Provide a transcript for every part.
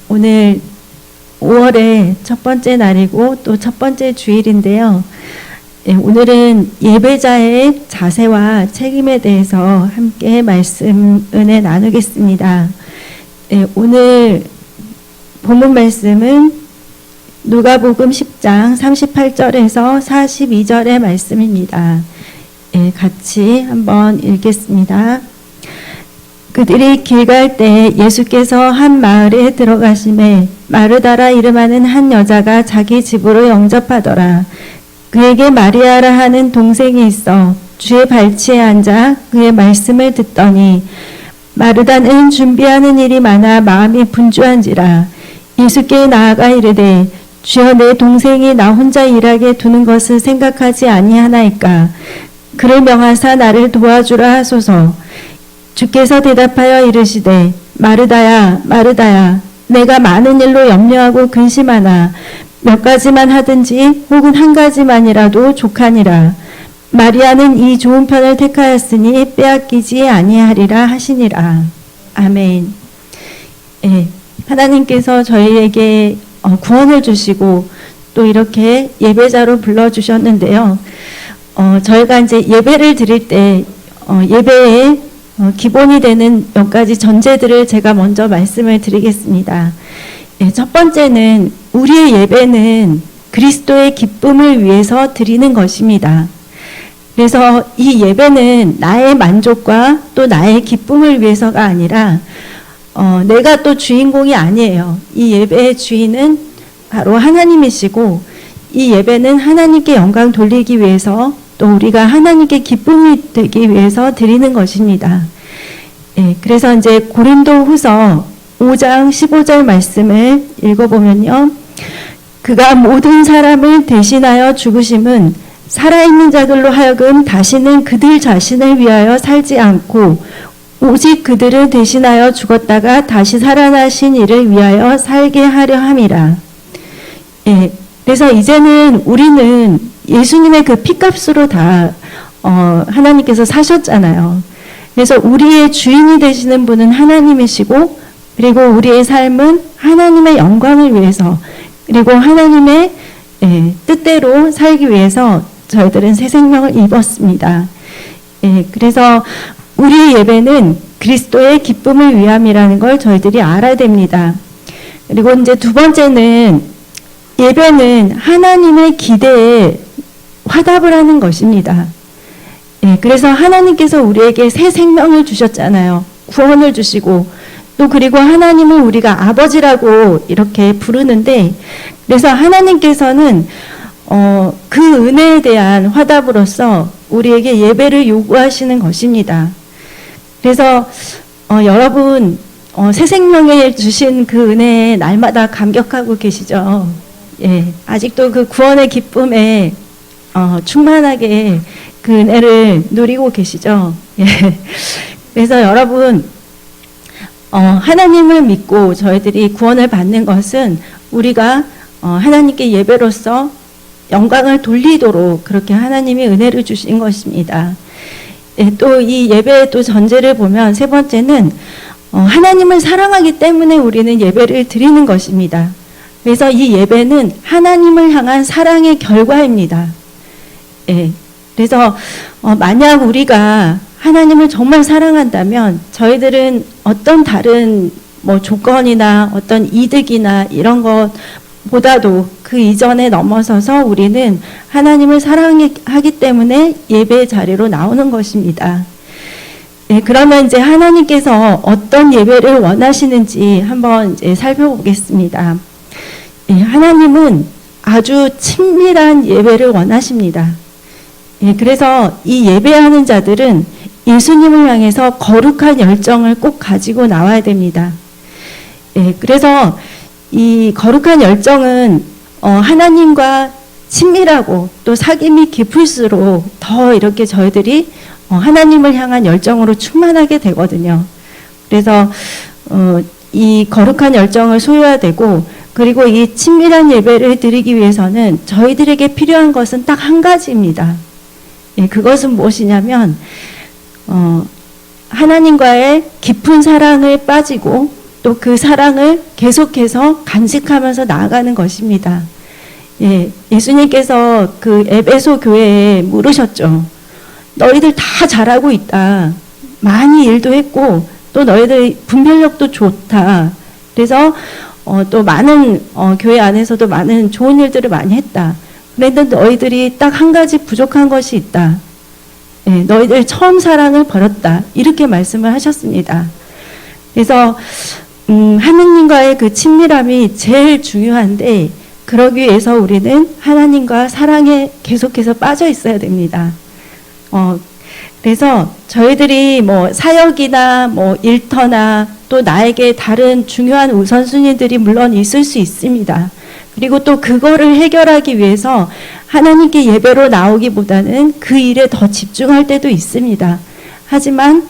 오늘 5월의 첫 번째 날이고 또 첫 번째 주일인데요. 오늘은 예배자의 자세와 책임에 대해서 함께 말씀 은혜 나누겠습니다. 오늘 본문 말씀은 누가복음 10장 38절에서 42절의 말씀입니다. 같이 한번 읽겠습니다. 그들이 길 갈 때 예수께서 한 마을에 들어가심에 마르다라 이름하는 한 여자가 자기 집으로 영접하더라. 그에게 마리아라 하는 동생이 있어 주의 발치에 앉아 그의 말씀을 듣더니 마르다는 준비하는 일이 많아 마음이 분주한지라. 예수께 나아가 이르되 주여, 내 동생이 나 혼자 일하게 두는 것을 생각하지 아니하나이까. 그를 명하사 나를 도와주라 하소서. 주께서 대답하여 이르시되 마르다야 마르다야, 내가 많은 일로 염려하고 근심하나 몇 가지만 하든지 혹은 한 가지만이라도 족하니라. 마리아는 이 좋은 편을 택하였으니 빼앗기지 아니하리라 하시니라. 아멘. 하나님께서 저희에게 구원을 주시고 또 이렇게 예배자로 불러주셨는데요. 저희가 이제 예배를 드릴 때 예배에 기본이 되는 몇 가지 전제들을 제가 먼저 말씀을 드리겠습니다. 첫 번째는 우리의 예배는 그리스도의 기쁨을 위해서 드리는 것입니다. 그래서 이 예배는 나의 만족과 또 나의 기쁨을 위해서가 아니라 내가 또 주인공이 아니에요. 이 예배의 주인은 바로 하나님이시고 이 예배는 하나님께 영광 돌리기 위해서 또 우리가 하나님께 기쁨이 되기 위해서 드리는 것입니다. 그래서 이제 고린도후서 5장 15절 말씀을 읽어보면요. 그가 모든 사람을 대신하여 죽으심은 살아있는 자들로 하여금 다시는 그들 자신을 위하여 살지 않고 오직 그들을 대신하여 죽었다가 다시 살아나신 이를 위하여 살게 하려 함이라. 그래서 이제는 우리는 예수님의 그 피값으로 다 하나님께서 사셨잖아요. 그래서 우리의 주인이 되시는 분은 하나님이시고, 그리고 우리의 삶은 하나님의 영광을 위해서, 그리고 하나님의 뜻대로 살기 위해서 저희들은 새 생명을 입었습니다. 그래서 우리의 예배는 그리스도의 기쁨을 위함이라는 걸 저희들이 알아야 됩니다. 그리고 이제 두 번째는 예배는 하나님의 기대에 화답을 하는 것입니다. 그래서 하나님께서 우리에게 새 생명을 주셨잖아요. 구원을 주시고 또 그리고 하나님을 우리가 아버지라고 이렇게 부르는데, 그래서 하나님께서는 그 은혜에 대한 화답으로서 우리에게 예배를 요구하시는 것입니다. 그래서 여러분 새 생명에 주신 그 은혜에 날마다 감격하고 계시죠? 아직도 그 구원의 기쁨에 충만하게 그 은혜를 누리고 계시죠? 그래서 여러분 하나님을 믿고 저희들이 구원을 받는 것은 우리가 하나님께 예배로서 영광을 돌리도록 그렇게 하나님이 은혜를 주신 것입니다. 또 이 예배의 또 전제를 보면 세 번째는 하나님을 사랑하기 때문에 우리는 예배를 드리는 것입니다. 그래서 이 예배는 하나님을 향한 사랑의 결과입니다. 그래서 만약 우리가 하나님을 정말 사랑한다면 저희들은 어떤 다른 조건이나 어떤 이득이나 이런 것보다도 그 이전에 넘어서서 우리는 하나님을 사랑하기 때문에 예배의 자리로 나오는 것입니다. 그러면 이제 하나님께서 어떤 예배를 원하시는지 한번 이제 살펴보겠습니다. 하나님은 아주 친밀한 예배를 원하십니다. 그래서 이 예배하는 자들은 예수님을 향해서 거룩한 열정을 꼭 가지고 나와야 됩니다. 그래서 이 거룩한 열정은 하나님과 친밀하고 또 사귐이 깊을수록 더 이렇게 저희들이 하나님을 향한 열정으로 충만하게 되거든요. 그래서 이 거룩한 열정을 소유해야 되고, 그리고 이 친밀한 예배를 드리기 위해서는 저희들에게 필요한 것은 딱 한 가지입니다. 그것은 무엇이냐면 하나님과의 깊은 사랑을 빠지고 또 그 사랑을 계속해서 간직하면서 나아가는 것입니다. 예, 예수님께서 그 에베소 교회에 물으셨죠. 너희들 다 잘하고 있다. 많이 일도 했고 또 너희들 분별력도 좋다. 그래서 또 많은 교회 안에서도 많은 좋은 일들을 많이 했다. 그런데 너희들이 딱 한 가지 부족한 것이 있다. 예, 너희들 처음 사랑을 버렸다. 이렇게 말씀을 하셨습니다. 그래서 하느님과의 그 친밀함이 제일 중요한데 그러기 위해서 우리는 하나님과 사랑에 계속해서 빠져 있어야 됩니다. 그래서 저희들이 뭐 사역이나 뭐 일터나 또 나에게 다른 중요한 우선순위들이 물론 있을 수 있습니다. 그리고 또 그거를 해결하기 위해서 하나님께 예배로 나오기보다는 그 일에 더 집중할 때도 있습니다. 하지만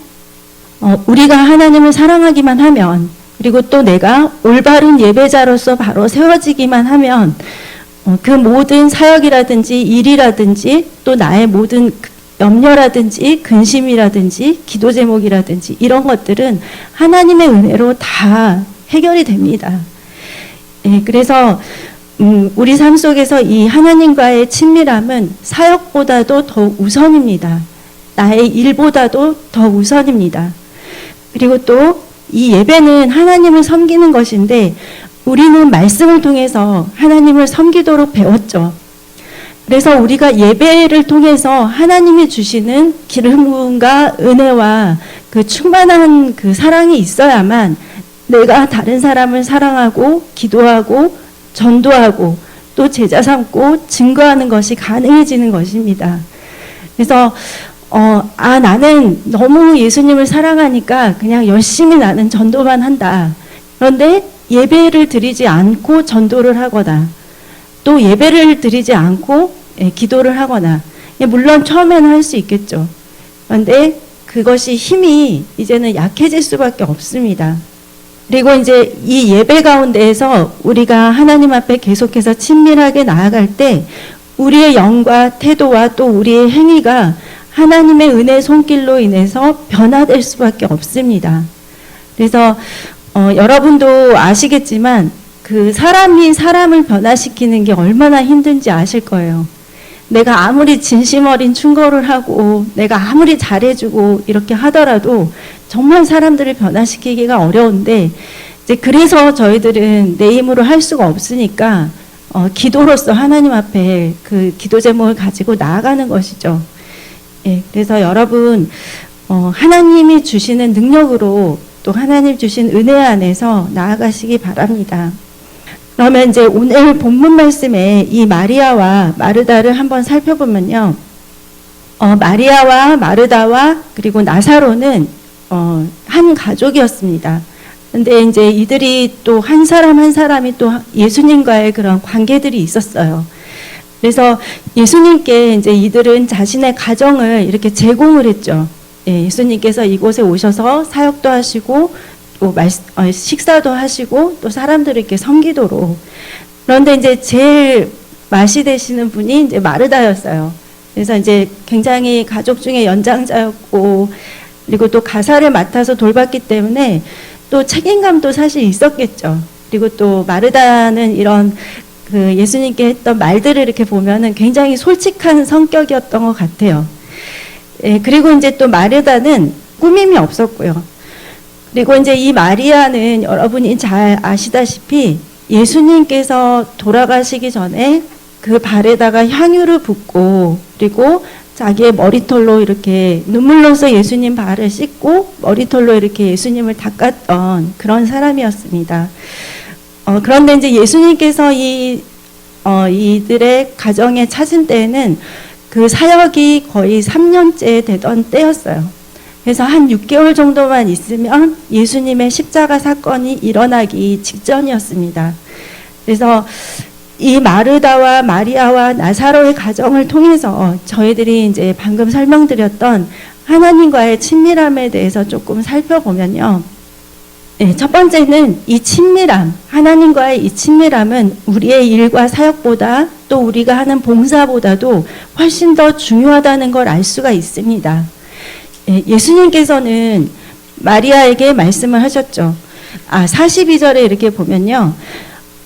우리가 하나님을 사랑하기만 하면 그리고 또 내가 올바른 예배자로서 바로 세워지기만 하면 그 모든 사역이라든지 일이라든지 또 나의 모든 염려라든지 근심이라든지 기도 제목이라든지 이런 것들은 하나님의 은혜로 다 해결이 됩니다. 예, 그래서 우리 삶 속에서 이 하나님과의 친밀함은 사역보다도 더 우선입니다. 나의 일보다도 더 우선입니다. 그리고 또 이 예배는 하나님을 섬기는 것인데 우리는 말씀을 통해서 하나님을 섬기도록 배웠죠. 그래서 우리가 예배를 통해서 하나님이 주시는 기름 부음과 은혜와 그 충만한 그 사랑이 있어야만 내가 다른 사람을 사랑하고 기도하고 전도하고 또 제자 삼고 증거하는 것이 가능해지는 것입니다. 그래서 나는 너무 예수님을 사랑하니까 그냥 열심히 나는 전도만 한다. 그런데 예배를 드리지 않고 전도를 하거나 또 예배를 드리지 않고 기도를 하거나 물론 처음에는 할 수 있겠죠. 그런데 그것이 힘이 이제는 약해질 수밖에 없습니다. 그리고 이제 이 예배 가운데에서 우리가 하나님 앞에 계속해서 친밀하게 나아갈 때 우리의 영과 태도와 또 우리의 행위가 하나님의 은혜 손길로 인해서 변화될 수밖에 없습니다. 그래서 여러분도 아시겠지만 그 사람이 사람을 변화시키는 게 얼마나 힘든지 아실 거예요. 내가 아무리 진심 어린 충고를 하고 내가 아무리 잘해주고 이렇게 하더라도 정말 사람들을 변화시키기가 어려운데 이제 그래서 저희들은 내 힘으로 할 수가 없으니까 기도로서 하나님 앞에 그 기도 제목을 가지고 나아가는 것이죠. 예, 그래서 여러분 하나님이 주시는 능력으로 또 하나님 주신 은혜 안에서 나아가시기 바랍니다. 그러면 이제 오늘 본문 말씀에 이 마리아와 마르다를 한번 살펴보면요. 마리아와 마르다와 그리고 나사로는 한 가족이었습니다. 근데 이제 이들이 또 한 사람 한 사람이 또 예수님과의 그런 관계들이 있었어요. 그래서 예수님께 이제 이들은 자신의 가정을 이렇게 제공을 했죠. 예, 예수님께서 이곳에 오셔서 사역도 하시고 또 식사도 하시고 또 사람들을 이렇게 섬기도록. 그런데 이제 제일 맛이 되시는 분이 이제 마르다였어요. 그래서 이제 굉장히 가족 중에 연장자였고 그리고 또 가사를 맡아서 돌봤기 때문에 또 책임감도 사실 있었겠죠. 그리고 또 마르다는 이런 그 예수님께 했던 말들을 이렇게 보면은 굉장히 솔직한 성격이었던 것 같아요. 예, 그리고 이제 또 마르다는 꾸밈이 없었고요. 그리고 이제 이 마리아는 여러분이 잘 아시다시피 예수님께서 돌아가시기 전에 그 발에다가 향유를 붓고 그리고 자기의 머리털로 이렇게 눈물로서 예수님 발을 씻고 머리털로 이렇게 예수님을 닦았던 그런 사람이었습니다. 그런데 이제 예수님께서 이들의 가정에 찾은 때에는 그 사역이 거의 3년째 되던 때였어요. 그래서 한 6개월 정도만 있으면 예수님의 십자가 사건이 일어나기 직전이었습니다. 그래서 이 마르다와 마리아와 나사로의 가정을 통해서 저희들이 이제 방금 설명드렸던 하나님과의 친밀함에 대해서 조금 살펴보면요. 네, 첫 번째는 이 친밀함, 하나님과의 이 친밀함은 우리의 일과 사역보다 또 우리가 하는 봉사보다도 훨씬 더 중요하다는 걸 알 수가 있습니다. 예수님께서는 마리아에게 말씀을 하셨죠. 42절에 이렇게 보면요.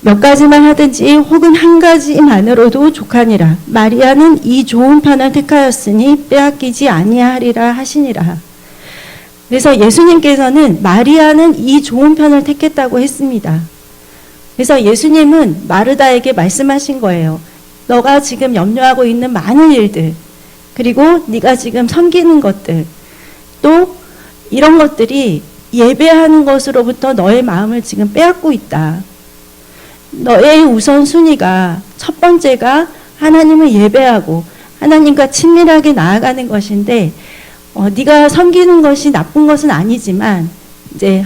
몇 가지만 하든지 혹은 한 가지만으로도 족하니라. 마리아는 이 좋은 편을 택하였으니 빼앗기지 아니하리라 하시니라. 그래서 예수님께서는 마리아는 이 좋은 편을 택했다고 했습니다. 그래서 예수님은 마르다에게 말씀하신 거예요. 너가 지금 염려하고 있는 많은 일들, 그리고 네가 지금 섬기는 것들, 또 이런 것들이 예배하는 것으로부터 너의 마음을 지금 빼앗고 있다. 너의 우선순위가 첫 번째가 하나님을 예배하고 하나님과 친밀하게 나아가는 것인데 네가 섬기는 것이 나쁜 것은 아니지만 이제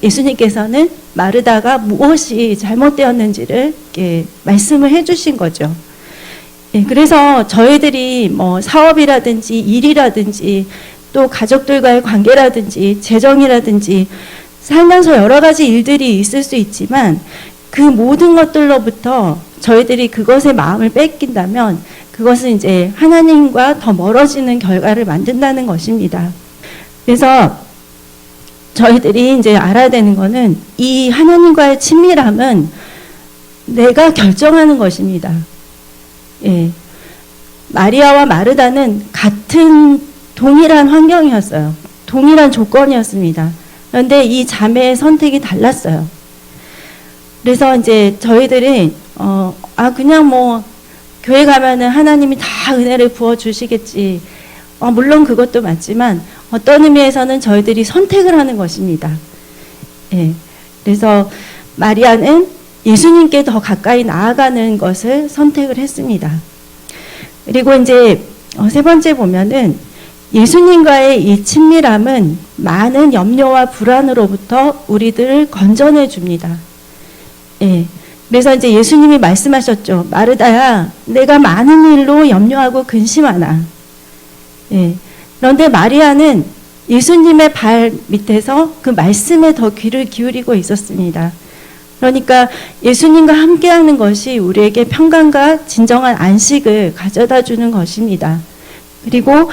예수님께서는 마르다가 무엇이 잘못되었는지를 이렇게 말씀을 해주신 거죠. 예, 그래서 저희들이 뭐 사업이라든지 일이라든지 또 가족들과의 관계라든지 재정이라든지 살면서 여러 가지 일들이 있을 수 있지만 그 모든 것들로부터 저희들이 그것에 마음을 뺏긴다면 그것은 이제 하나님과 더 멀어지는 결과를 만든다는 것입니다. 그래서 저희들이 이제 알아야 되는 거는 이 하나님과의 친밀함은 내가 결정하는 것입니다. 예. 마리아와 마르다는 같은 동일한 환경이었어요. 동일한 조건이었습니다. 그런데 이 자매의 선택이 달랐어요. 그래서 이제 저희들이 그냥 뭐 교회 가면은 하나님이 다 은혜를 부어 주시겠지. 물론 그것도 맞지만 어떤 의미에서는 저희들이 선택을 하는 것입니다. 예. 그래서 마리아는 예수님께 더 가까이 나아가는 것을 선택을 했습니다. 그리고 이제 세 번째 보면은 예수님과의 이 친밀함은 많은 염려와 불안으로부터 우리들을 건져내 줍니다. 예. 그래서 이제 예수님이 말씀하셨죠. 마르다야, 내가 많은 일로 염려하고 근심하나. 예. 그런데 마리아는 예수님의 발 밑에서 그 말씀에 더 귀를 기울이고 있었습니다. 그러니까 예수님과 함께하는 것이 우리에게 평강과 진정한 안식을 가져다 주는 것입니다. 그리고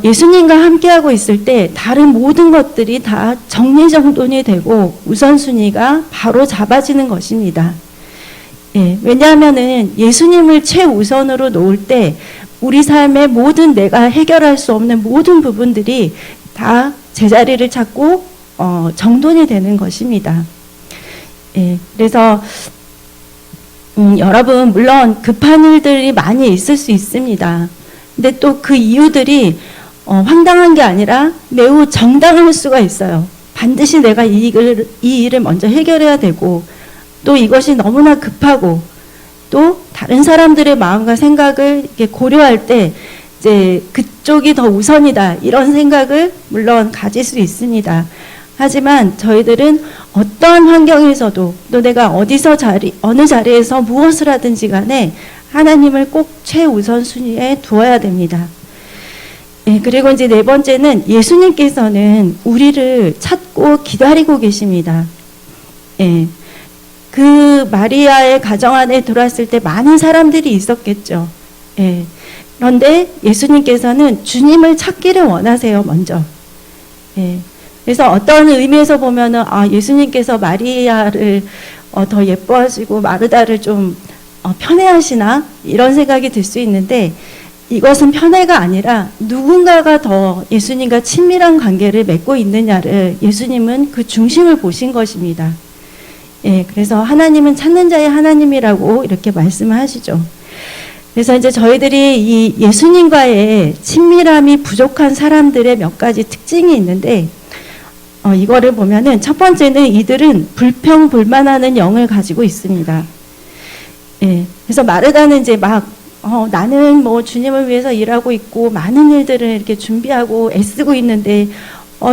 예수님과 함께하고 있을 때 다른 모든 것들이 다 정리정돈이 되고 우선순위가 바로 잡아지는 것입니다. 예, 왜냐하면은 예수님을 최우선으로 놓을 때 우리 삶의 모든 내가 해결할 수 없는 모든 부분들이 다 제자리를 찾고 정돈이 되는 것입니다. 예, 그래서 여러분 물론 급한 일들이 많이 있을 수 있습니다. 근데 또 그 이유들이 황당한 게 아니라 매우 정당할 수가 있어요. 반드시 내가 이 일을 먼저 해결해야 되고 또 이것이 너무나 급하고 또 다른 사람들의 마음과 생각을 이렇게 고려할 때 이제 그쪽이 더 우선이다 이런 생각을 물론 가질 수 있습니다. 하지만 저희들은 어떠한 환경에서도 또 내가 어느 자리에서 무엇을 하든지 간에 하나님을 꼭 최우선 순위에 두어야 됩니다. 예, 그리고 이제 네 번째는 예수님께서는 우리를 찾고 기다리고 계십니다. 예, 그 마리아의 가정 안에 들어왔을 때 많은 사람들이 있었겠죠. 예, 그런데 예수님께서는 주님을 찾기를 원하세요, 먼저. 예, 그래서 어떤 의미에서 보면은 예수님께서 마리아를 더 예뻐하시고 마르다를 좀 편애하시나 이런 생각이 들 수 있는데 이것은 편애가 아니라 누군가가 더 예수님과 친밀한 관계를 맺고 있느냐를 예수님은 그 중심을 보신 것입니다. 예, 그래서 하나님은 찾는 자의 하나님이라고 이렇게 말씀을 하시죠. 그래서 이제 저희들이 이 예수님과의 친밀함이 부족한 사람들의 몇 가지 특징이 있는데 이거를 보면은 첫 번째는 이들은 불평불만하는 영을 가지고 있습니다. 예, 그래서 마르다는 이제 나는 뭐 주님을 위해서 일하고 있고 많은 일들을 이렇게 준비하고 애쓰고 있는데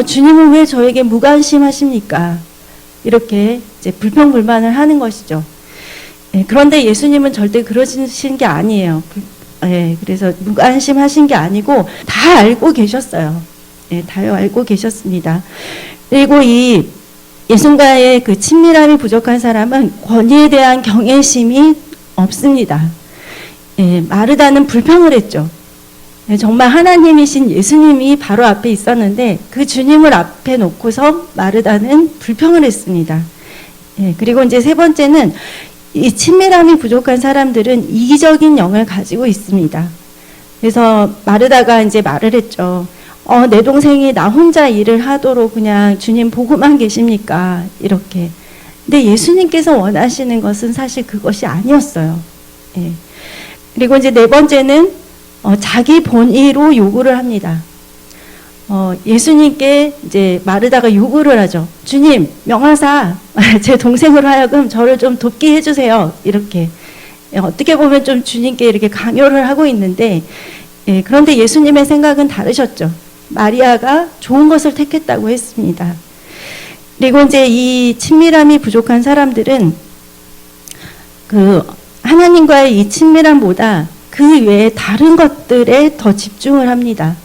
주님은 왜 저에게 무관심하십니까? 이렇게 이제 불평불만을 하는 것이죠. 예, 그런데 예수님은 절대 그러신 게 아니에요. 예, 그래서 무관심하신 게 아니고 다 알고 계셨어요. 예, 다 알고 계셨습니다. 그리고 이 예수님과의 그 친밀함이 부족한 사람은 권위에 대한 경외심이 없습니다. 예, 마르다는 불평을 했죠. 예, 정말 하나님이신 예수님이 바로 앞에 있었는데 그 주님을 앞에 놓고서 마르다는 불평을 했습니다. 예, 그리고 이제 세 번째는 이 친밀함이 부족한 사람들은 이기적인 영을 가지고 있습니다. 그래서 마르다가 이제 말을 했죠. 내 동생이 나 혼자 일을 하도록 그냥 주님 보고만 계십니까? 이렇게. 근데 예수님께서 원하시는 것은 사실 그것이 아니었어요. 예. 그리고 이제 네 번째는 자기 본의로 요구를 합니다. 예수님께 이제 마르다가 요구를 하죠. 주님, 명하사 제 동생으로 하여금 저를 좀 돕게 해주세요. 이렇게. 어떻게 보면 좀 주님께 이렇게 강요를 하고 있는데, 예, 그런데 예수님의 생각은 다르셨죠. 마리아가 좋은 것을 택했다고 했습니다. 그리고 이제 이 친밀함이 부족한 사람들은 하나님과의 이 친밀함보다 그 외에 다른 것들에 더 집중을 합니다.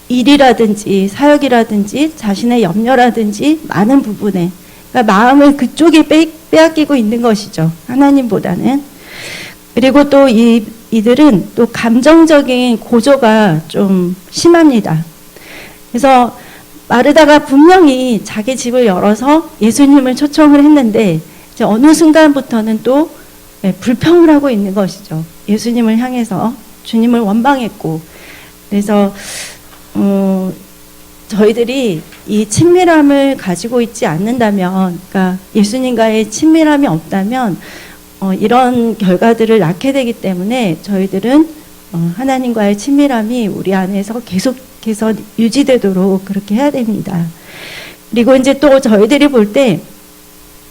일이라든지 사역이라든지 자신의 염려라든지 많은 부분에, 그러니까 마음을 그쪽에 빼앗기고 있는 것이죠. 하나님보다는. 그리고 또 이들은 또 감정적인 고조가 좀 심합니다. 그래서 마르다가 분명히 자기 집을 열어서 예수님을 초청을 했는데 이제 어느 순간부터는 또 불평을 하고 있는 것이죠. 예수님을 향해서 주님을 원망했고. 그래서 저희들이 이 친밀함을 가지고 있지 않는다면, 그러니까 예수님과의 친밀함이 없다면 이런 결과들을 낳게 되기 때문에 저희들은 하나님과의 친밀함이 우리 안에서 계속해서 유지되도록 그렇게 해야 됩니다. 그리고 이제 또 저희들이 볼 때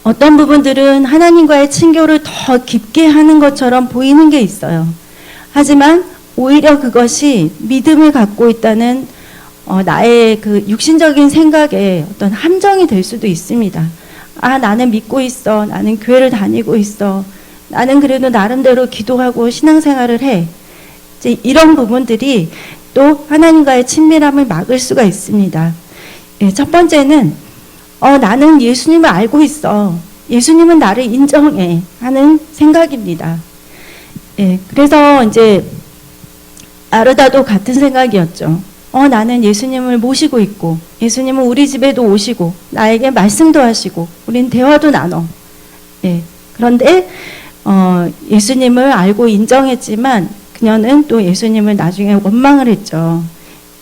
어떤 부분들은 하나님과의 친교를 더 깊게 하는 것처럼 보이는 게 있어요. 하지만 오히려 그것이 믿음을 갖고 있다는 나의 그 육신적인 생각에 어떤 함정이 될 수도 있습니다. 나는 믿고 있어. 나는 교회를 다니고 있어. 나는 그래도 나름대로 기도하고 신앙생활을 해. 이제 이런 부분들이 또 하나님과의 친밀함을 막을 수가 있습니다. 예, 첫 번째는 나는 예수님을 알고 있어. 예수님은 나를 인정해. 하는 생각입니다. 예, 그래서 이제 마르다도 같은 생각이었죠. 나는 예수님을 모시고 있고, 예수님은 우리 집에도 오시고, 나에게 말씀도 하시고, 우린 대화도 나눠. 예, 그런데 예수님을 알고 인정했지만 그녀는 또 예수님을 나중에 원망을 했죠.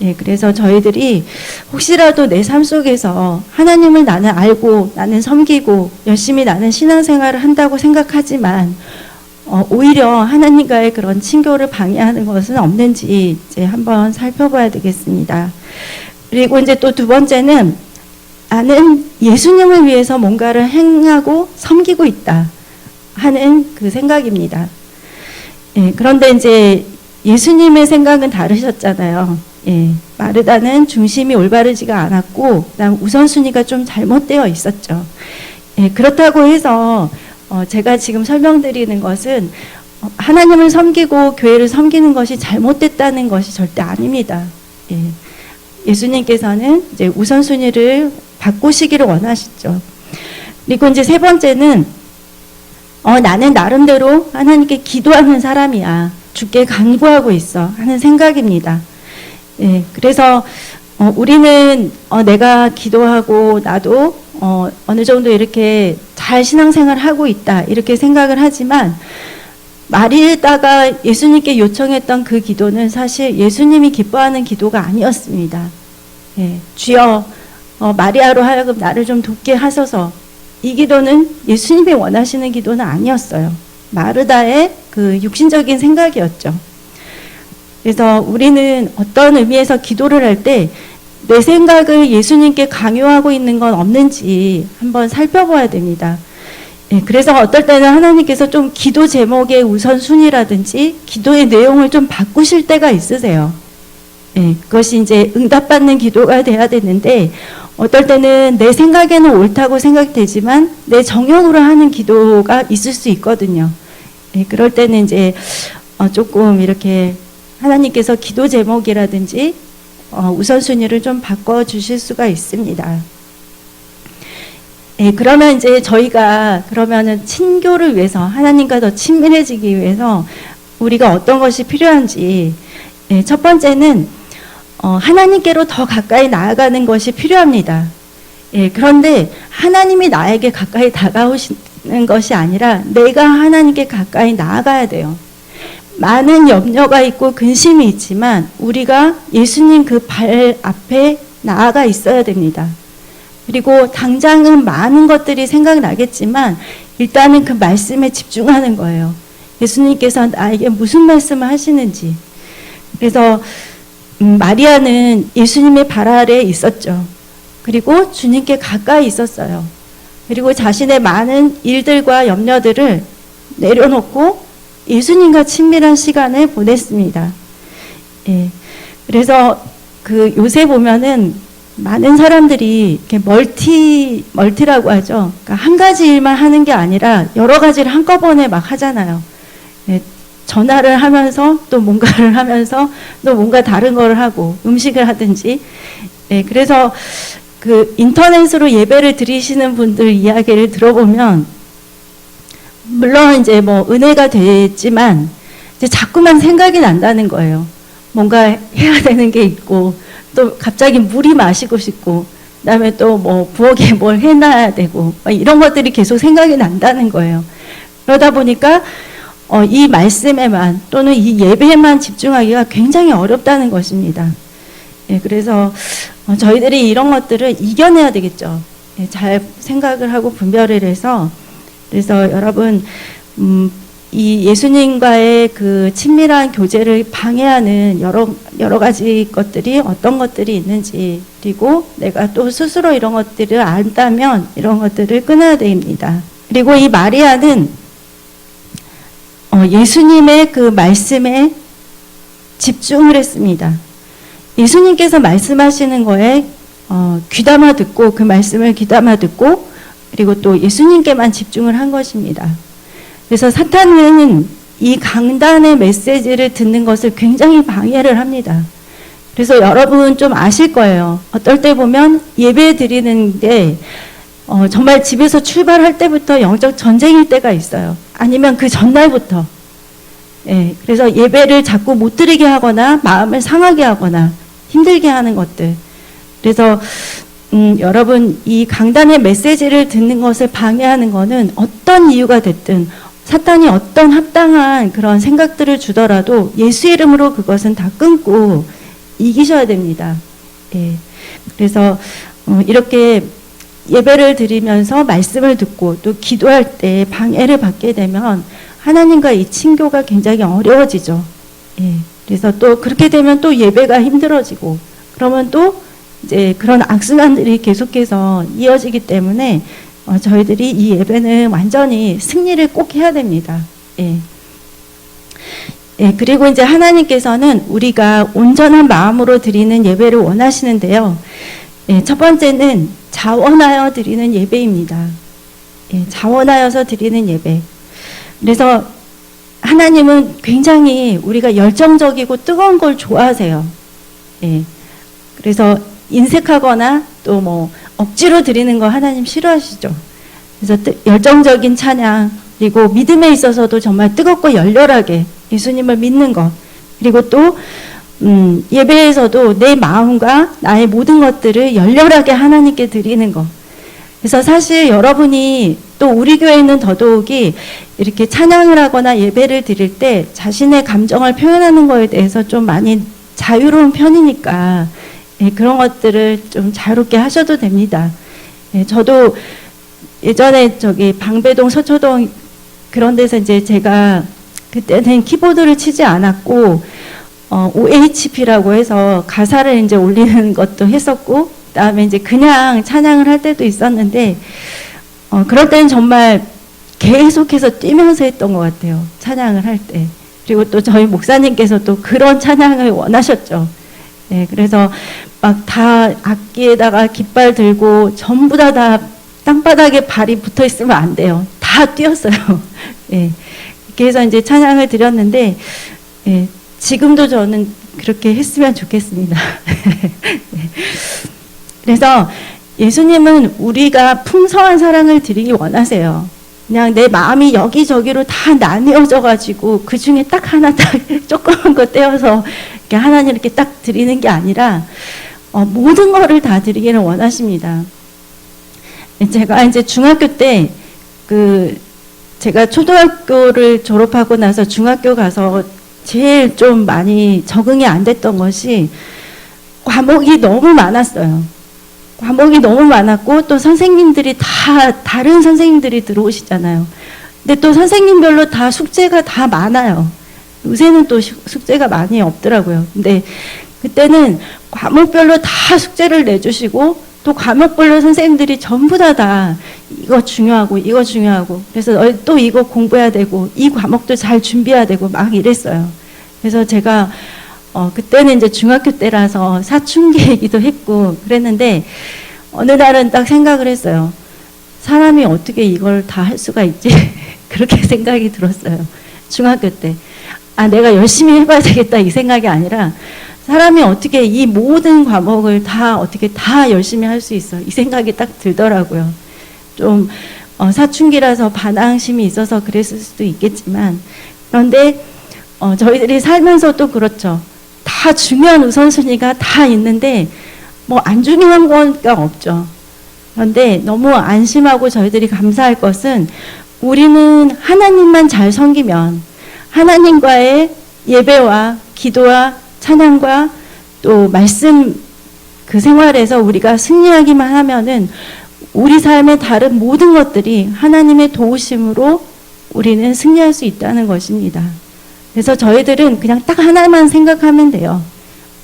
예, 그래서 저희들이 혹시라도 내 삶 속에서 하나님을 나는 알고 나는 섬기고 열심히 나는 신앙생활을 한다고 생각하지만 오히려 하나님과의 그런 친교를 방해하는 것은 없는지 이제 한번 살펴봐야 되겠습니다. 그리고 이제 또 두 번째는 나는 예수님을 위해서 뭔가를 행하고 섬기고 있다 하는 그 생각입니다. 예, 그런데 이제 예수님의 생각은 다르셨잖아요. 예, 마르다는 중심이 올바르지가 않았고, 그다음 우선순위가 좀 잘못되어 있었죠. 예, 그렇다고 해서 제가 지금 설명드리는 것은 하나님을 섬기고 교회를 섬기는 것이 잘못됐다는 것이 절대 아닙니다. 예, 예수님께서는 이제 우선순위를 바꾸시기를 원하시죠. 그리고 이제 세 번째는 나는 나름대로 하나님께 기도하는 사람이야. 주께 간구하고 있어 하는 생각입니다. 예, 그래서 우리는 내가 기도하고 나도 어느 정도 이렇게 잘 신앙생활을 하고 있다 이렇게 생각을 하지만 마리다가 예수님께 요청했던 그 기도는 사실 예수님이 기뻐하는 기도가 아니었습니다. 예, 주여 마리아로 하여금 나를 좀 돕게 하소서. 이 기도는 예수님이 원하시는 기도는 아니었어요. 마르다의 그 육신적인 생각이었죠. 그래서 우리는 어떤 의미에서 기도를 할 때 내 생각을 예수님께 강요하고 있는 건 없는지 한번 살펴봐야 됩니다. 예, 그래서 어떨 때는 하나님께서 좀 기도 제목의 우선순위라든지 기도의 내용을 좀 바꾸실 때가 있으세요. 예, 그것이 이제 응답받는 기도가 돼야 되는데 어떨 때는 내 생각에는 옳다고 생각되지만 내 정욕으로 하는 기도가 있을 수 있거든요. 예, 그럴 때는 이제 조금 이렇게 하나님께서 기도 제목이라든지 우선순위를 좀 바꿔주실 수가 있습니다. 예, 그러면 이제 저희가 그러면은 친교를 위해서 하나님과 더 친밀해지기 위해서 우리가 어떤 것이 필요한지 네, 첫 번째는 하나님께로 더 가까이 나아가는 것이 필요합니다. 예, 그런데 하나님이 나에게 가까이 다가오시는 것이 아니라 내가 하나님께 가까이 나아가야 돼요. 많은 염려가 있고 근심이 있지만 우리가 예수님 그 발 앞에 나아가 있어야 됩니다. 그리고 당장은 많은 것들이 생각나겠지만 일단은 그 말씀에 집중하는 거예요. 예수님께서 나에게 무슨 말씀을 하시는지. 그래서 마리아는 예수님의 발 아래에 있었죠. 그리고 주님께 가까이 있었어요. 그리고 자신의 많은 일들과 염려들을 내려놓고 예수님과 친밀한 시간을 보냈습니다. 예. 그래서 그 요새 보면은 많은 사람들이 이렇게 멀티라고 하죠. 그러니까 한 가지 일만 하는 게 아니라 여러 가지를 한꺼번에 막 하잖아요. 예. 전화를 하면서 또 뭔가를 하면서 또 뭔가 다른 걸 하고 음식을 하든지. 예. 그래서 그 인터넷으로 예배를 드리시는 분들 이야기를 들어보면 물론 이제 뭐 은혜가 됐지만 이제 자꾸만 생각이 난다는 거예요. 뭔가 해야 되는 게 있고 또 갑자기 물이 마시고 싶고 그다음에 또 뭐 부엌에 뭘 해놔야 되고 이런 것들이 계속 생각이 난다는 거예요. 그러다 보니까 이 말씀에만 또는 이 예배에만 집중하기가 굉장히 어렵다는 것입니다. 예, 그래서 저희들이 이런 것들을 이겨내야 되겠죠. 예, 잘 생각을 하고 분별을 해서 그래서 여러분 이 예수님과의 그 친밀한 교제를 방해하는 여러 가지 것들이 어떤 것들이 있는지 그리고 내가 또 스스로 이런 것들을 안다면 이런 것들을 끊어야 됩니다. 그리고 이 마리아는 예수님의 그 말씀에 집중을 했습니다. 예수님께서 말씀하시는 거에 귀담아 듣고 그 말씀을 귀담아 듣고 그리고 또 예수님께만 집중을 한 것입니다. 그래서 사탄은 이 강단의 메시지를 듣는 것을 굉장히 방해를 합니다. 그래서 여러분 좀 아실 거예요. 어떨 때 보면 예배 드리는 게 정말 집에서 출발할 때부터 영적 전쟁일 때가 있어요. 아니면 그 전날부터. 예, 그래서 예배를 자꾸 못 드리게 하거나 마음을 상하게 하거나 힘들게 하는 것들. 그래서 여러분 이 강단의 메시지를 듣는 것을 방해하는 것은 어떤 이유가 됐든 사탄이 어떤 합당한 그런 생각들을 주더라도 예수 이름으로 그것은 다 끊고 이기셔야 됩니다. 예. 그래서 이렇게 예배를 드리면서 말씀을 듣고 또 기도할 때 방해를 받게 되면 하나님과 이 친교가 굉장히 어려워지죠. 예. 그래서 또 그렇게 되면 또 예배가 힘들어지고 그러면 또 이제 그런 악순환들이 계속해서 이어지기 때문에 저희들이 이 예배는 완전히 승리를 꼭 해야 됩니다. 예. 예, 그리고 이제 하나님께서는 우리가 온전한 마음으로 드리는 예배를 원하시는데요. 예, 첫 번째는 자원하여 드리는 예배입니다. 예, 자원하여서 드리는 예배. 그래서 하나님은 굉장히 우리가 열정적이고 뜨거운 걸 좋아하세요. 예. 그래서 인색하거나 또 뭐 억지로 드리는 거 하나님 싫어하시죠. 그래서 열정적인 찬양 그리고 믿음에 있어서도 정말 뜨겁고 열렬하게 예수님을 믿는 것 그리고 또 예배에서도 내 마음과 나의 모든 것들을 열렬하게 하나님께 드리는 것. 그래서 사실 여러분이 또 우리 교회는 더더욱이 이렇게 찬양을 하거나 예배를 드릴 때 자신의 감정을 표현하는 거에 대해서 좀 많이 자유로운 편이니까 예, 그런 것들을 좀 자유롭게 하셔도 됩니다. 예, 저도 예전에 저기 방배동 서초동 그런 데서 이제 제가 그때는 키보드를 치지 않았고 OHP라고 해서 가사를 이제 올리는 것도 했었고 그다음에 이제 그냥 찬양을 할 때도 있었는데 그럴 때는 정말 계속해서 뛰면서 했던 것 같아요. 찬양을 할 때. 그리고 또 저희 목사님께서 또 그런 찬양을 원하셨죠. 네, 그래서 막 다 악기에다가 깃발 들고 전부 다 땅바닥에 발이 붙어 있으면 안 돼요. 다 뛰었어요. 네, 그렇게 해서 이제 찬양을 드렸는데 네, 지금도 저는 그렇게 했으면 좋겠습니다. 네. 그래서 예수님은 우리가 풍성한 사랑을 드리기 원하세요. 그냥 내 마음이 여기저기로 다 나뉘어져 가지고 그 중에 딱 하나 딱 조그만 거 떼어서 이렇게 하나님 이렇게 딱 드리는 게 아니라 모든 거를 다 드리기를 원하십니다. 제가 이제 중학교 때 제가 초등학교를 졸업하고 나서 중학교 가서 제일 좀 많이 적응이 안 됐던 것이 과목이 너무 많았어요. 과목이 너무 많았고 또 선생님들이 다 다른 선생님들이 들어오시잖아요. 근데 또 선생님별로 다 숙제가 다 많아요. 요새는 또 숙제가 많이 없더라고요. 근데 그때는 과목별로 다 숙제를 내주시고 또 과목별로 선생님들이 전부 다 이거 중요하고 이거 중요하고 그래서 또 이거 공부해야 되고 이 과목도 잘 준비해야 되고 막 이랬어요. 그래서 제가 그때는 이제 중학교 때라서 사춘기이기도 했고 그랬는데 어느 날은 딱 생각을 했어요. 사람이 어떻게 이걸 다 할 수가 있지? 그렇게 생각이 들었어요. 중학교 때. 내가 열심히 해봐야 되겠다 이 생각이 아니라 사람이 어떻게 이 모든 과목을 다 어떻게 다 열심히 할 수 있어 이 생각이 딱 들더라고요. 좀 사춘기라서 반항심이 있어서 그랬을 수도 있겠지만 그런데 저희들이 살면서도 그렇죠. 다 중요한 우선순위가 다 있는데 뭐 안 중요한 거가 없죠. 그런데 너무 안심하고 저희들이 감사할 것은 우리는 하나님만 잘 섬기면 하나님과의 예배와 기도와 찬양과 또 말씀 그 생활에서 우리가 승리하기만 하면은 우리 삶의 다른 모든 것들이 하나님의 도우심으로 우리는 승리할 수 있다는 것입니다. 그래서 저희들은 그냥 딱 하나만 생각하면 돼요.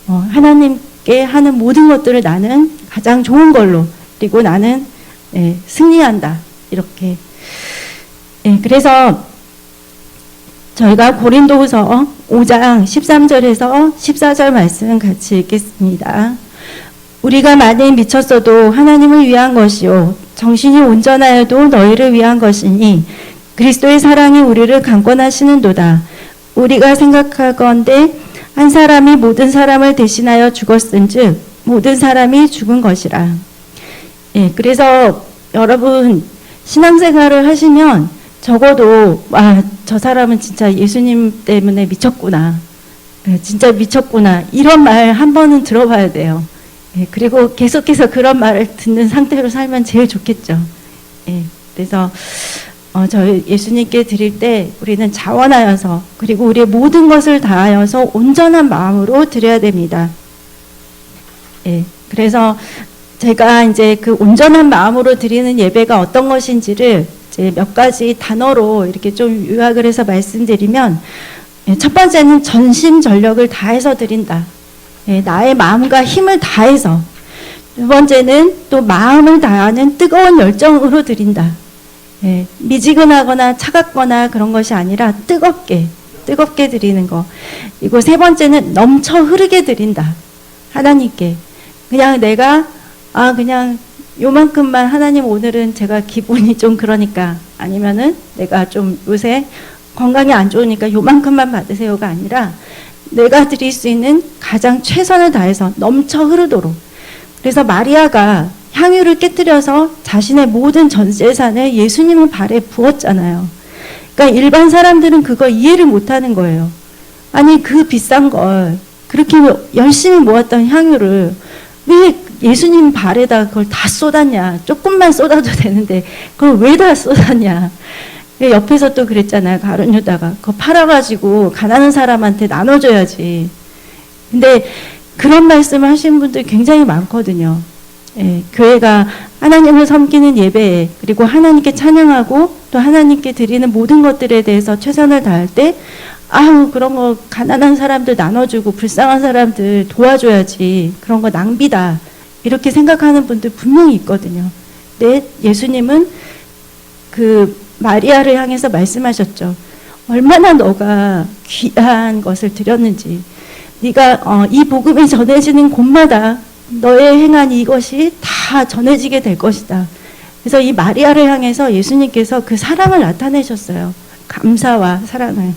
하나님께 하는 모든 것들을 나는 가장 좋은 걸로 그리고 나는 승리한다 이렇게. 그래서 저희가 고린도후서 5장 13절에서 14절 말씀 같이 읽겠습니다. 우리가 만일 미쳤어도 하나님을 위한 것이요 정신이 온전하여도 너희를 위한 것이니 그리스도의 사랑이 우리를 강권하시는도다. 우리가 생각하건대 한 사람이 모든 사람을 대신하여 죽었은즉 모든 사람이 죽은 것이라. 그래서 여러분 신앙생활을 하시면 적어도 저 사람은 진짜 예수님 때문에 미쳤구나. 진짜 미쳤구나. 이런 말 한 번은 들어봐야 돼요. 그리고 계속해서 그런 말을 듣는 상태로 살면 제일 좋겠죠. 그래서 저희 예수님께 드릴 때 우리는 자원하여서 그리고 우리의 모든 것을 다하여서 온전한 마음으로 드려야 됩니다. 그래서 제가 이제 그 온전한 마음으로 드리는 예배가 어떤 것인지를 이제 몇 가지 단어로 이렇게 좀 요약을 해서 말씀드리면 첫 번째는 전심전력을 다해서 드린다. 나의 마음과 힘을 다해서. 두 번째는 또 마음을 다하는 뜨거운 열정으로 드린다. 미지근하거나 차갑거나 그런 것이 아니라 뜨겁게 드리는 거. 그리고 세 번째는 넘쳐 흐르게 드린다. 하나님께. 그냥 내가 그냥 요만큼만 하나님 오늘은 제가 기분이 좀 그러니까 아니면은 내가 좀 요새 건강이 안 좋으니까 요만큼만 받으세요가 아니라 내가 드릴 수 있는 가장 최선을 다해서 넘쳐 흐르도록. 그래서 마리아가 향유를 깨뜨려서 자신의 모든 전 재산을 예수님의 발에 부었잖아요. 그러니까 일반 사람들은 그거 이해를 못하는 거예요. 아니 그 비싼 걸 그렇게 열심히 모았던 향유를 왜 예수님 발에다 그걸 다 쏟았냐. 조금만 쏟아도 되는데 그걸 왜 다 쏟았냐. 옆에서 또 그랬잖아요. 가룟 유다가 그거 팔아가지고 가난한 사람한테 나눠줘야지. 근데 그런 말씀을 하시는 분들 굉장히 많거든요. 교회가 하나님을 섬기는 예배에 그리고 하나님께 찬양하고 또 하나님께 드리는 모든 것들에 대해서 최선을 다할 때 그런 거 가난한 사람들 나눠주고 불쌍한 사람들 도와줘야지. 그런 거 낭비다. 이렇게 생각하는 분들 분명히 있거든요. 근데 예수님은 그 마리아를 향해서 말씀하셨죠. 얼마나 너가 귀한 것을 드렸는지. 네가 이 복음이 전해지는 곳마다 너의 행한 이것이 다 전해지게 될 것이다. 그래서 이 마리아를 향해서 예수님께서 그 사랑을 나타내셨어요. 감사와 사랑을.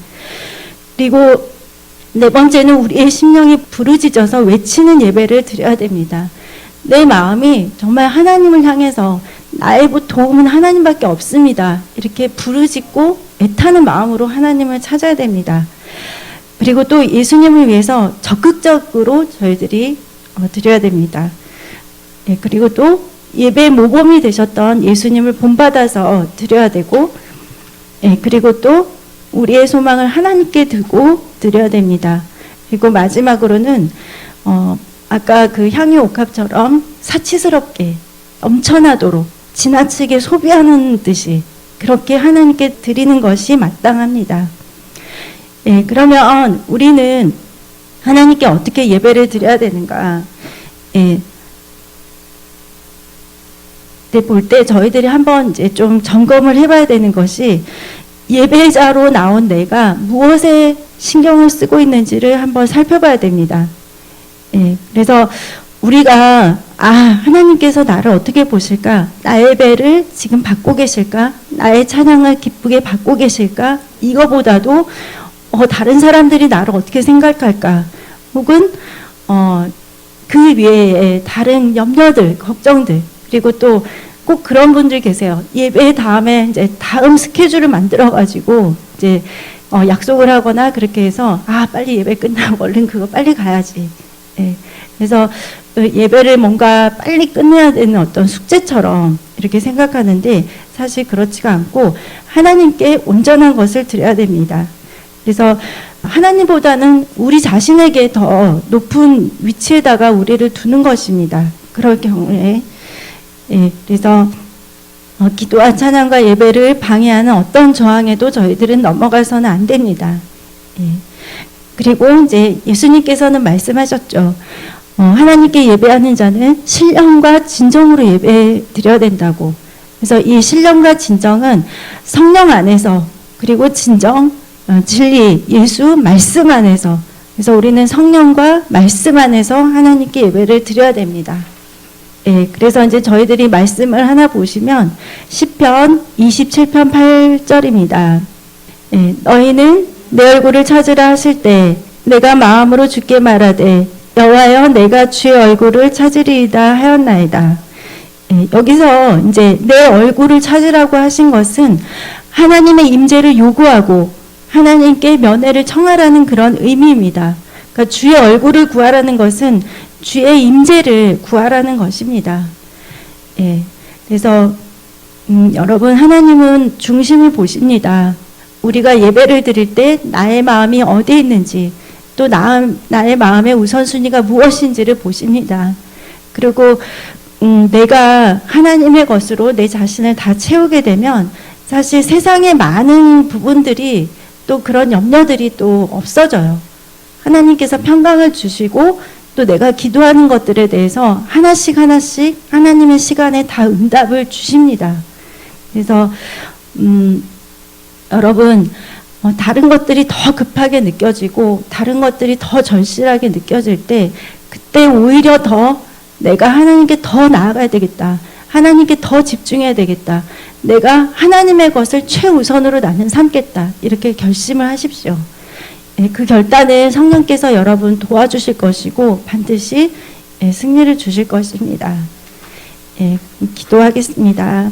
그리고 네 번째는 우리의 심령이 부르짖어서 외치는 예배를 드려야 됩니다. 내 마음이 정말 하나님을 향해서 나의 도움은 하나님밖에 없습니다. 이렇게 부르짖고 애타는 마음으로 하나님을 찾아야 됩니다. 그리고 또 예수님을 위해서 적극적으로 저희들이 드려야 됩니다. 예, 그리고 또 예배 모범이 되셨던 예수님을 본받아서 드려야 되고, 예, 그리고 또 우리의 소망을 하나님께 두고 드려야 됩니다. 그리고 마지막으로는 아까 그 향유 옥합처럼 사치스럽게 넘쳐나도록 지나치게 소비하는 듯이 그렇게 하나님께 드리는 것이 마땅합니다. 예, 그러면 우리는 하나님께 어떻게 예배를 드려야 되는가? 예, 볼 때 저희들이 한번 이제 좀 점검을 해봐야 되는 것이 예배자로 나온 내가 무엇에 신경을 쓰고 있는지를 한번 살펴봐야 됩니다. 예, 그래서 우리가 하나님께서 나를 어떻게 보실까? 나의 예배를 지금 받고 계실까? 나의 찬양을 기쁘게 받고 계실까? 이거보다도 다른 사람들이 나를 어떻게 생각할까? 혹은 그 외에 다른 염려들, 걱정들, 그리고 또 꼭 그런 분들 계세요. 예배 다음에 이제 다음 스케줄을 만들어 가지고 이제 약속을 하거나 그렇게 해서 빨리 예배 끝나고 얼른 그거 빨리 가야지. 예. 그래서 예배를 뭔가 빨리 끝내야 되는 어떤 숙제처럼 이렇게 생각하는데 사실 그렇지가 않고 하나님께 온전한 것을 드려야 됩니다. 그래서 하나님보다는 우리 자신에게 더 높은 위치에다가 우리를 두는 것입니다. 그럴 경우에 그래서 기도와 찬양과 예배를 방해하는 어떤 저항에도 저희들은 넘어가서는 안 됩니다. 그리고 이제 예수님께서는 말씀하셨죠. 하나님께 예배하는 자는 신령과 진정으로 예배 드려야 된다고. 그래서 이 신령과 진정은 성령 안에서, 그리고 진정, 진리, 예수, 말씀 안에서, 그래서 우리는 성령과 말씀 안에서 하나님께 예배를 드려야 됩니다. 예, 그래서 이제 저희들이 말씀을 하나 보시면 시편 27편 8절입니다. 예, 너희는 내 얼굴을 찾으라 하실 때 내가 마음으로 주께 말하되 여호와여 내가 주의 얼굴을 찾으리이다 하였나이다. 예, 여기서 이제 내 얼굴을 찾으라고 하신 것은 하나님의 임재를 요구하고 하나님께 면회를 청하라는 그런 의미입니다. 그러니까 주의 얼굴을 구하라는 것은 주의 임재를 구하라는 것입니다. 예, 그래서 여러분 하나님은 중심을 보십니다. 우리가 예배를 드릴 때 나의 마음이 어디에 있는지 또 나의 마음의 우선순위가 무엇인지를 보십니다. 그리고 내가 하나님의 것으로 내 자신을 다 채우게 되면 사실 세상의 많은 부분들이 또 그런 염려들이 또 없어져요. 하나님께서 평강을 주시고 또 내가 기도하는 것들에 대해서 하나씩 하나님의 시간에 다 응답을 주십니다. 그래서 여러분 다른 것들이 더 급하게 느껴지고 다른 것들이 더 절실하게 느껴질 때 그때 오히려 더 내가 하나님께 더 나아가야 되겠다. 하나님께 더 집중해야 되겠다. 내가 하나님의 것을 최우선으로 나는 삼겠다. 이렇게 결심을 하십시오. 그 결단을 성령께서 여러분 도와주실 것이고 반드시 승리를 주실 것입니다. 기도하겠습니다.